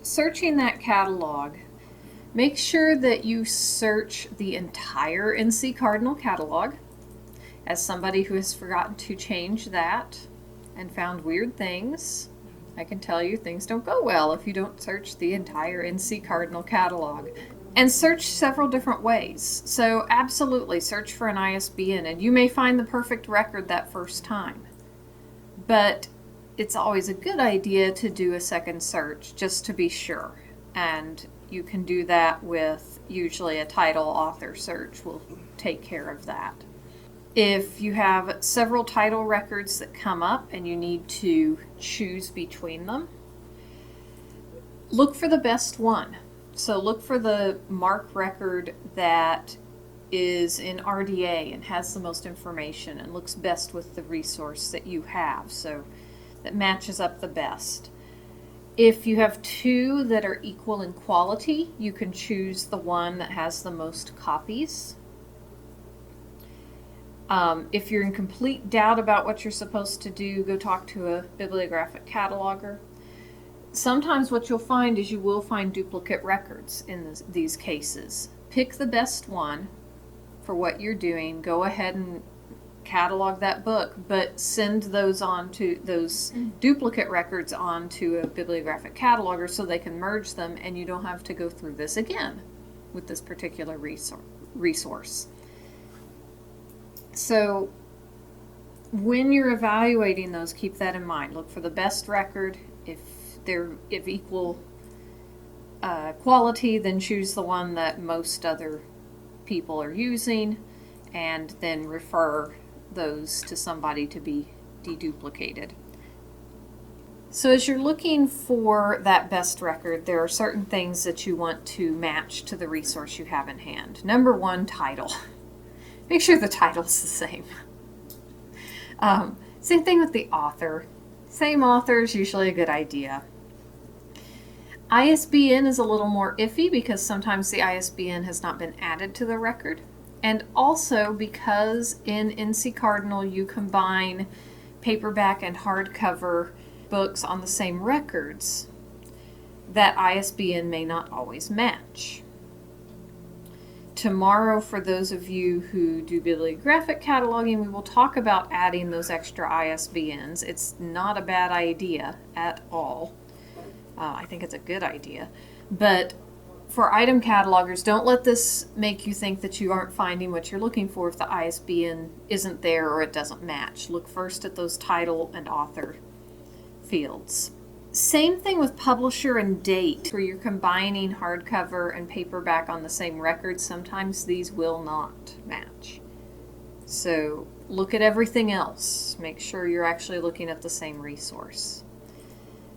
searching that catalog, make sure that you search the entire NC Cardinal catalog. As somebody who has forgotten to change that and found weird things, I can tell you things don't go well if you don't search the entire NC Cardinal catalog. And search several different ways. So absolutely search for an ISBN, and you may find the perfect record that first time. But it's always a good idea to do a second search just to be sure. And you can do that with usually a title author search will take care of that. If you have several title records that come up and you need to choose between them, look for the best one. So look for the MARC record that is in RDA and has the most information and looks best with the resource that you have, so that matches up the best. If you have two that are equal in quality, you can choose the one that has the most copies. If you're in complete doubt about what you're supposed to do, go talk to a bibliographic cataloger. Sometimes what you'll find is you will find duplicate records in these cases. Pick the best one for what you're doing. Go ahead and catalog that book, but send those duplicate records on to a bibliographic cataloger so they can merge them, and you don't have to go through this again with this particular resource. So when you're evaluating those, keep that in mind. Look for the best record. If they're of equal quality, then choose the one that most other people are using, and then refer those to somebody to be deduplicated. So as you're looking for that best record, there are certain things that you want to match to the resource you have in hand. Number one, title. Make sure the title's the same. Same thing with the author. Same author is usually a good idea. ISBN is a little more iffy because sometimes the ISBN has not been added to the record. And also because in NC Cardinal you combine paperback and hardcover books on the same records, that ISBN may not always match. Tomorrow, for those of you who do bibliographic cataloging, we will talk about adding those extra ISBNs. It's not a bad idea at all. I think it's a good idea. But for item catalogers, don't let this make you think that you aren't finding what you're looking for if the ISBN isn't there or it doesn't match. Look first at those title and author fields. Same thing with publisher and date, where you're combining hardcover and paperback on the same record. Sometimes these will not match. So look at everything else. Make sure you're actually looking at the same resource,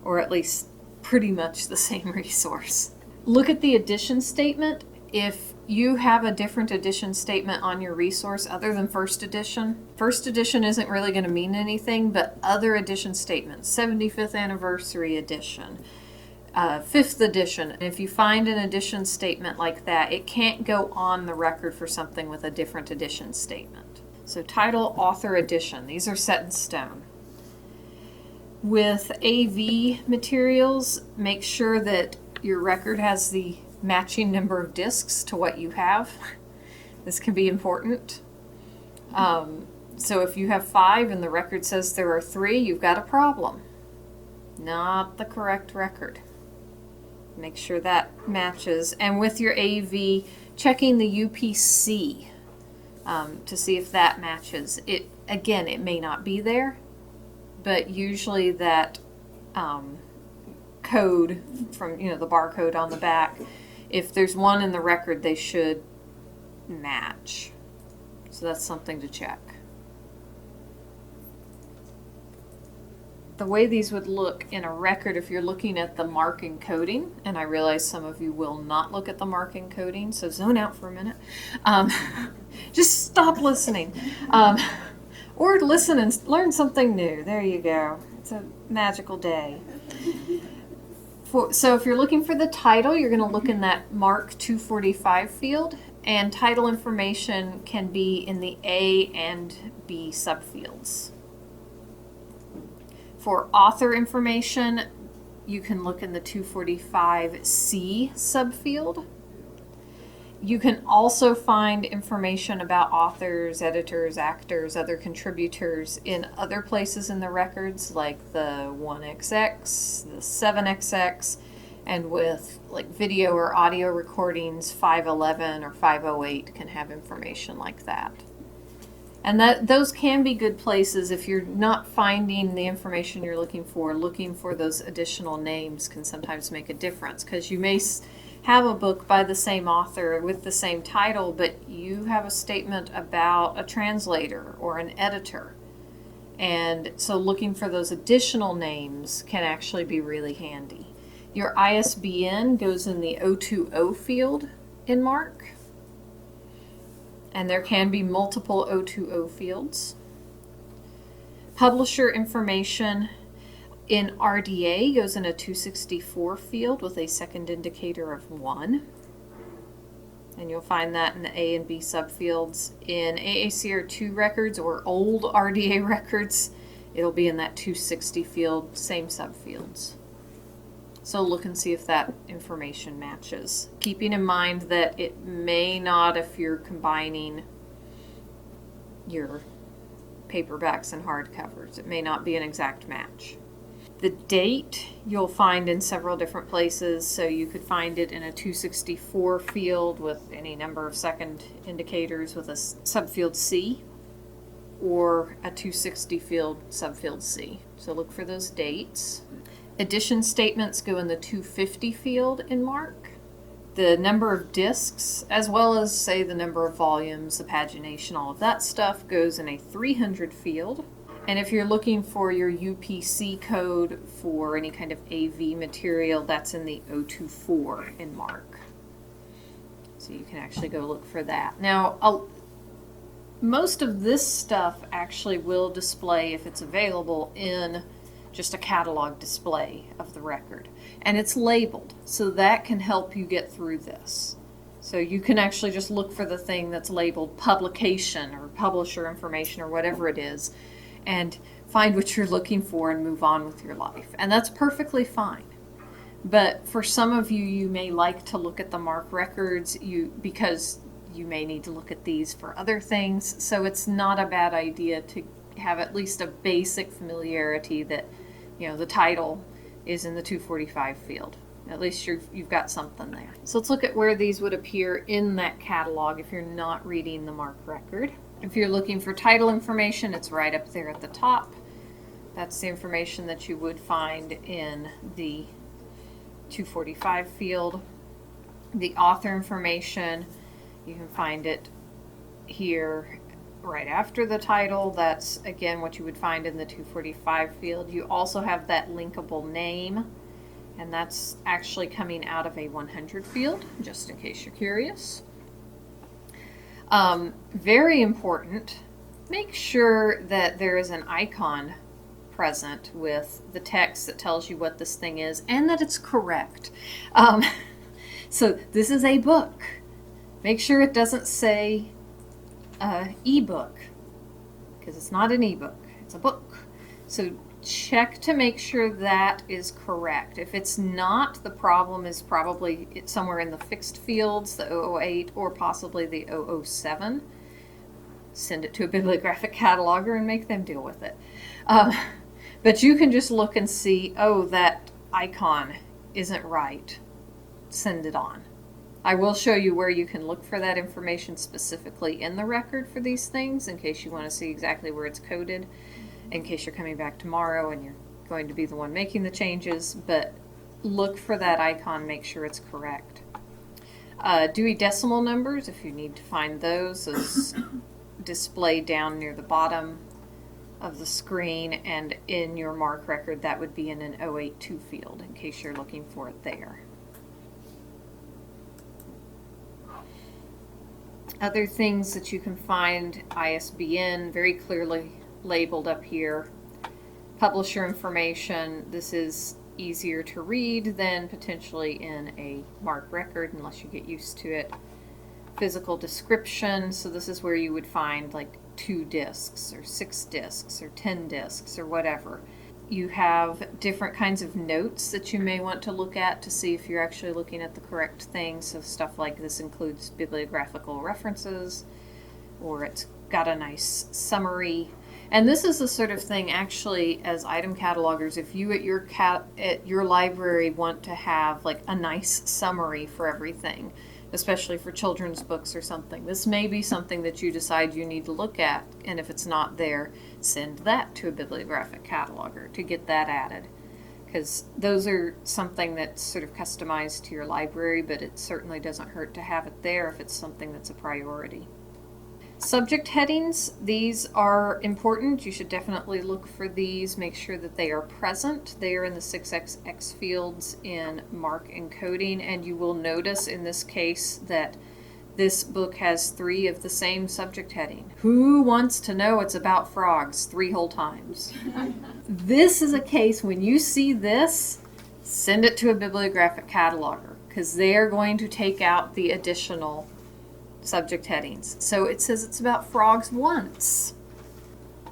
or at least pretty much the same resource. Look at the edition statement. If you have a different edition statement on your resource other than first edition isn't really going to mean anything, but other edition statements, 75th anniversary edition, 5th edition, and if you find an edition statement like that, it can't go on the record for something with a different edition statement. So title, author, edition, these are set in stone. With AV materials, make sure that your record has the matching number of discs to what you have. This can be important. So if you have 5 and the record says there are 3, you've got a problem. Not the correct record. Make sure that matches. And with your AV, checking the UPC to see if that matches. Again, it may not be there, but usually that code from the barcode on the back, if there's one in the record, they should match. So that's something to check. The way these would look in a record, if you're looking at the MARC encoding, and I realize some of you will not look at the MARC encoding, so zone out for a minute. Just stop listening. Or listen and learn something new. There you go. It's a magical day. So if you're looking for the title, you're going to look in that MARC 245 field, and title information can be in the A and B subfields. For author information, you can look in the 245C subfield. You can also find information about authors, editors, actors, other contributors in other places in the records, like the 1XX, the 7XX, and with like video or audio recordings, 511 or 508 can have information like that. And those can be good places if you're not finding the information you're looking for those additional names can sometimes make a difference, because you may have a book by the same author with the same title, but you have a statement about a translator or an editor. And so looking for those additional names can actually be really handy. Your ISBN goes in the 020 field in MARC. And there can be multiple 020 fields. Publisher information in RDA goes in a 264 field with a second indicator of 1. And you'll find that in the A and B subfields. In AACR2 records or old RDA records, it'll be in that 260 field, same subfields. So look and see if that information matches. Keeping in mind that it may not if you're combining your paperbacks and hardcovers. It may not be an exact match. The date you'll find in several different places, so you could find it in a 264 field with any number of second indicators with a subfield C, or a 260 field subfield C. So look for those dates. Edition statements go in the 250 field in MARC. The number of discs, as well as, say, the number of volumes, the pagination, all of that stuff, goes in a 300 field. And if you're looking for your UPC code for any kind of AV material, that's in the 024 in MARC. So you can actually go look for that. Now, most of this stuff actually will display, if it's available, in just a catalog display of the record. And it's labeled, so that can help you get through this. So you can actually just look for the thing that's labeled publication or publisher information or whatever it is, and find what you're looking for and move on with your life. And that's perfectly fine. But for some of you, you may like to look at the MARC records because you may need to look at these for other things. So it's not a bad idea to have at least a basic familiarity that, you know, the title is in the 245 field. At least you've got something there. So let's look at where these would appear in that catalog if you're not reading the MARC record. If you're looking for title information, it's right up there at the top. That's the information that you would find in the 245 field. The author information, you can find it here right after the title. That's again what you would find in the 245 field. You also have that linkable name, and that's actually coming out of a 100 field, just in case you're curious. Very important, make sure that there is an icon present with the text that tells you what this thing is and that it's correct. So this is a book. Make sure it doesn't say ebook, because it's not an ebook, it's a book. So check to make sure that is correct. If it's not, the problem is probably it's somewhere in the fixed fields, the 008 or possibly the 007. Send it to a bibliographic cataloger and make them deal with it. But you can just look and see, oh, that icon isn't right. Send it on. I will show you where you can look for that information specifically in the record for these things, in case you want to see exactly where it's coded, in case you're coming back tomorrow and you're going to be the one making the changes. But look for that icon, make sure it's correct. Dewey Decimal numbers, if you need to find those, is displayed down near the bottom of the screen, and in your MARC record that would be in an 082 field, in case you're looking for it there. Other things that you can find, ISBN, very clearly labeled up here. Publisher information, this is easier to read than potentially in a MARC record unless you get used to it. Physical description, so this is where you would find like 2 discs or 6 discs or 10 discs or whatever. You have different kinds of notes that you may want to look at to see if you're actually looking at the correct thing. So stuff like this includes bibliographical references, or it's got a nice summary. And this is the sort of thing, actually, as item catalogers, if you at your library want to have like a nice summary for everything, especially for children's books or something, this may be something that you decide you need to look at. And if it's not there, send that to a bibliographic cataloger to get that added. Because those are something that's sort of customized to your library, but it certainly doesn't hurt to have it there if it's something that's a priority. Subject headings, these are important. You should definitely look for these. Make sure that they are present. They are in the 6xx fields in MARC encoding, and you will notice in this case that this book has 3 of the same subject heading. Who wants to know it's about frogs 3 whole times? This is a case when you see this, send it to a bibliographic cataloger, because they are going to take out the additional subject headings. So it says it's about frogs once.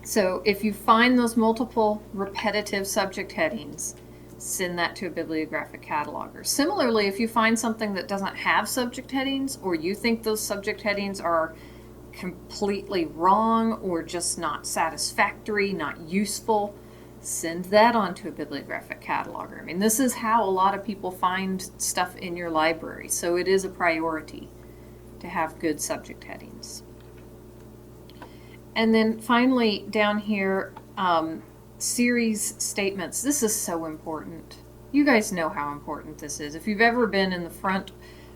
So if you find those multiple repetitive subject headings, send that to a bibliographic cataloger. Similarly, if you find something that doesn't have subject headings, or you think those subject headings are completely wrong or just not satisfactory, not useful, send that on to a bibliographic cataloger. I mean, this is how a lot of people find stuff in your library, so it is a priority to have good subject headings. And then finally down here, series statements. This is so important. You guys know how important this is. If you've ever been in the front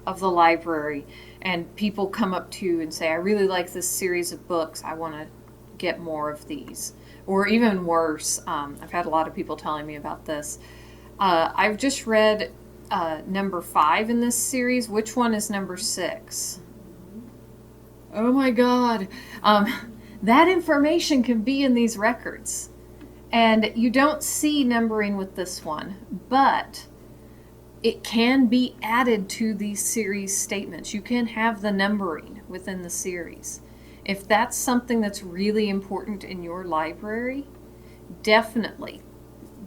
of the library and people come up to you and say, I really like this series of books, I want to get more of these. Or even worse, I've had a lot of people telling me about this. I've just read number 5 in this series. Which one is number 6? Oh my God. That information can be in these records. And you don't see numbering with this one, but it can be added to these series statements. You can have the numbering within the series. If that's something that's really important in your library, definitely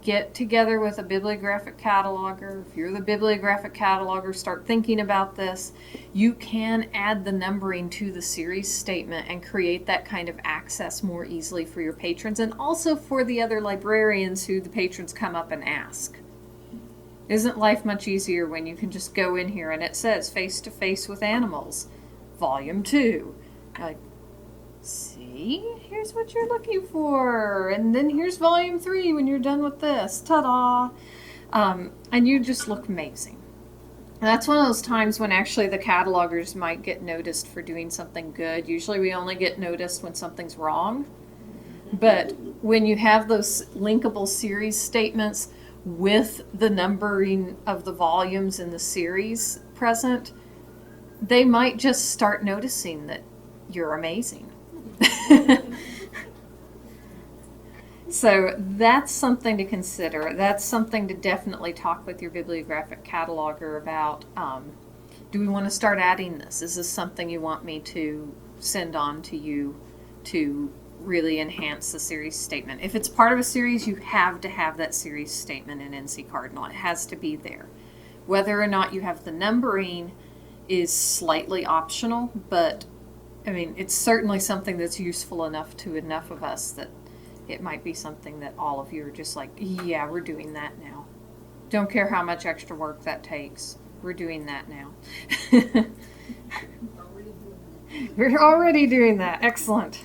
get together with a bibliographic cataloger. If you're the bibliographic cataloger, start thinking about this. You can add the numbering to the series statement and create that kind of access more easily for your patrons, and also for the other librarians who the patrons come up and ask. Isn't life much easier when you can just go in here and it says Face to Face with Animals, Volume 2. Like, see, here's what you're looking for, and then here's volume 3 when you're done with this. Ta-da! And you just look amazing. That's one of those times when actually the catalogers might get noticed for doing something good. Usually we only get noticed when something's wrong. But when you have those linkable series statements with the numbering of the volumes in the series present, they might just start noticing that you're amazing. So that's something to consider. That's something to definitely talk with your bibliographic cataloger about. Do we want to start adding this? Is this something you want me to send on to you to really enhance the series statement? If it's part of a series, you have to have that series statement in NC Cardinal. It has to be there. Whether or not you have the numbering is slightly optional, but I mean, it's certainly something that's useful enough to enough of us that it might be something that all of you are just like, yeah, we're doing that now. Don't care how much extra work that takes. We're doing that now. We're already doing that. Excellent.